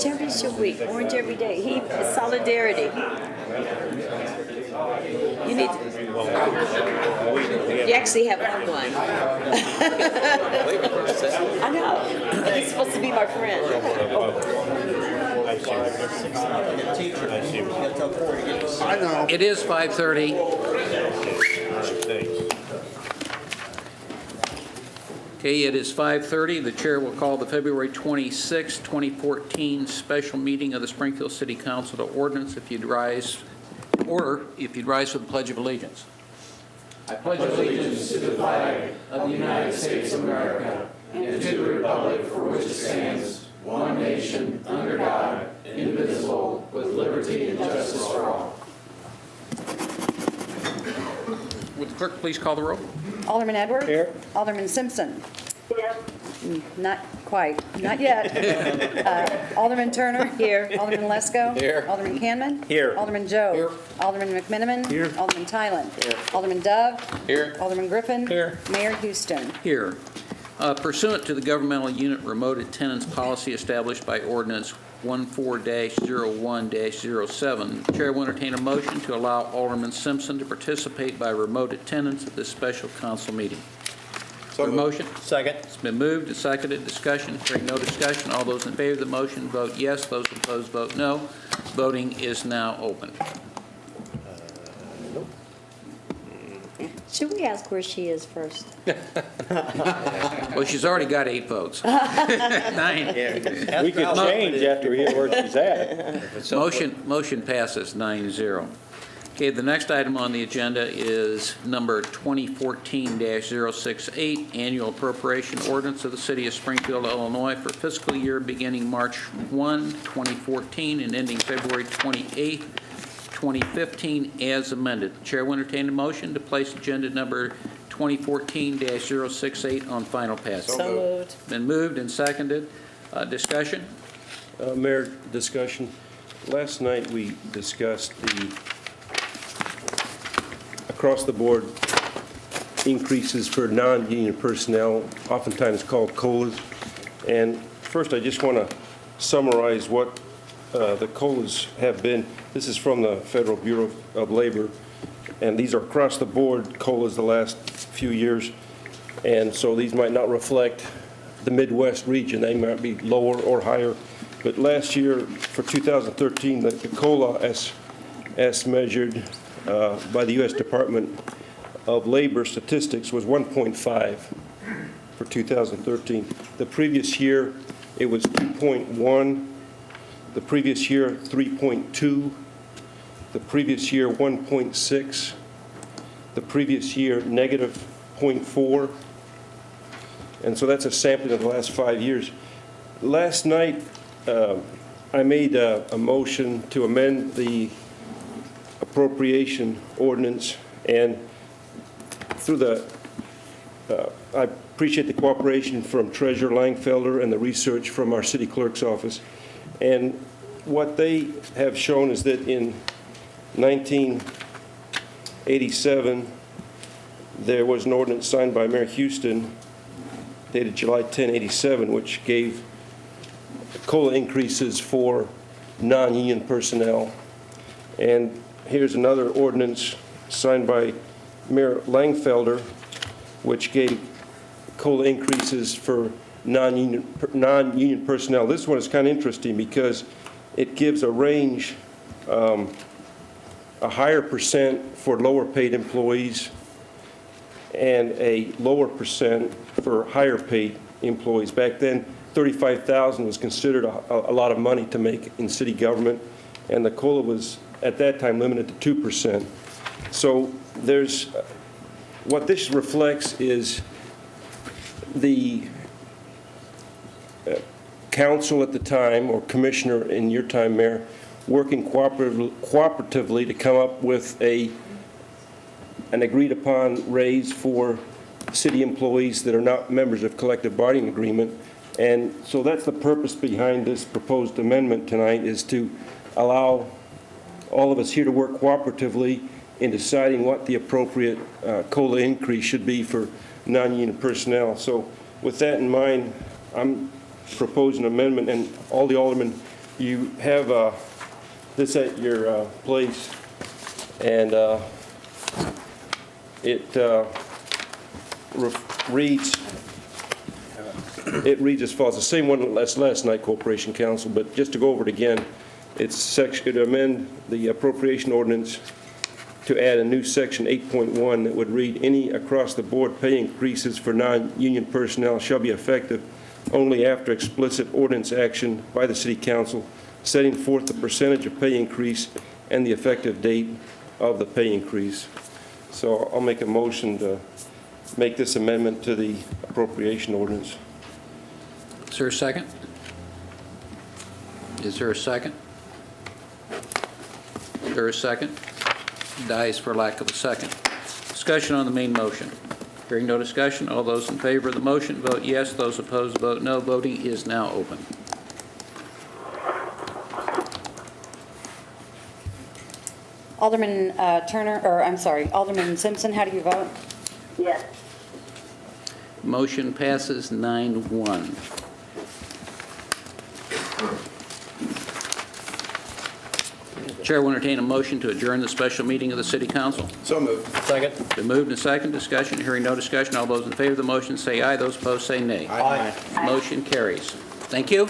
Championship week, orange every day. Solidarity. You need. You actually have one. I know. He's supposed to be my friend. I know. It is 5:30. Okay, it is 5:30. The chair will call the February 26, 2014 special meeting of the Springfield City Council to ordinance. If you'd rise for the Pledge of Allegiance. I pledge allegiance to the flag of the United States of America and to the republic for which it stands, one nation, under God, indivisible, with liberty and justice for all. Would the clerk please call the roll? Alderman Edwards? Here. Alderman Simpson? Here. Not quite. Not yet. Alderman Turner? Here. Alderman Lesko? Here. Alderman Canman? Here. Alderman Joe? Here. Alderman McMiniman? Here. Alderman Tylen? Here. Alderman Dove? Here. Alderman Griffin? Here. Mayor Houston? Here. Pursuant to the governmental unit remote attendance policy established by ordinance 14-01-07, the chair will entertain a motion to allow Alderman Simpson to participate by remote attendance at this special council meeting. So motion? Second. It's been moved and seconded. Discussion. Hearing no discussion. All those in favor of the motion vote yes. Those opposed vote no. Voting is now open. Should we ask where she is first? Well, she's already got 8 votes. 9. We could change after we hear where she's at. Motion passes 9-0. Okay, the next item on the agenda is number 2014-068, Annual Appropriation Ordinance of the City of Springfield, Illinois for fiscal year beginning March 1, 2014 and ending February 28, 2015 as amended. The chair will entertain a motion to place agenda number 2014-068 on final passage. So moved. Been moved and seconded. Discussion? Mayor, discussion. Last night we discussed the across-the-board increases for non-union personnel, oftentimes called COLAs. And first, I just want to summarize what the COLAs have been. This is from the Federal Bureau of Labor, and these are across-the-board COLAs the last few years. And so these might not reflect the Midwest region. They might be lower or higher. But last year, for 2013, the COLA as measured by the U.S. Department of Labor Statistics was 1.5 for 2013. The previous year, it was 2.1. The previous year, 3.2. The previous year, 1.6. The previous year, negative 0.4. And so that's a sampling of the last 5 years. Last night, I made a motion to amend the appropriation ordinance, and through I appreciate the cooperation from Treasurer Langfelder and the research from our city clerk's office. And what they have shown is that in 1987, there was an ordinance signed by Mayor Houston dated July 10, 87, which gave COLA increases for non-union personnel. And here's another ordinance signed by Mayor Langfelder, which gave COLA increases for non-union personnel. This one is kind of interesting because it gives a range, a higher percent for lower paid employees and a lower percent for higher paid employees. Back then, $35,000 was considered a lot of money to make in city government, and the COLA was at that time limited to 2%. So there's, what this reflects is the council at the time, or commissioner in your time, Mayor, working cooperatively to come up with an agreed upon raise for city employees that are not members of collective bargaining agreement. And so that's the purpose behind this proposed amendment tonight, is to allow all of us here to work cooperatively in deciding what the appropriate COLA increase should be for non-union personnel. So with that in mind, I'm proposing an amendment, and all the aldermen You have this at your place, and it reads as follows, the same one as last night, Corporation Council, but just to go over it again, it's section, to amend the appropriation ordinance to add a new section 8.1 that would read, any across-the-board pay increases for non-union personnel shall be effective only after explicit ordinance action by the City Council, setting forth the percentage of pay increase and the effective date of the pay increase. So I'll make a motion to make this amendment to the appropriation ordinance. Is there a second? Is there a second? Is there a second? Dies for lack of a second. Discussion on the main motion. Hearing no discussion, all those in favor of the motion vote yes, those opposed vote no. Voting is now open. Alderman Turner, or I'm sorry, Alderman Simpson, how do you vote? Yes. Motion passes 9-1. Chair will entertain a motion to adjourn the special meeting of the City Council. So moved. Second. Been moved and second. Discussion. Hearing no discussion. All those in favor of the motion say aye. Those opposed say nay. Aye. Motion carries. Thank you.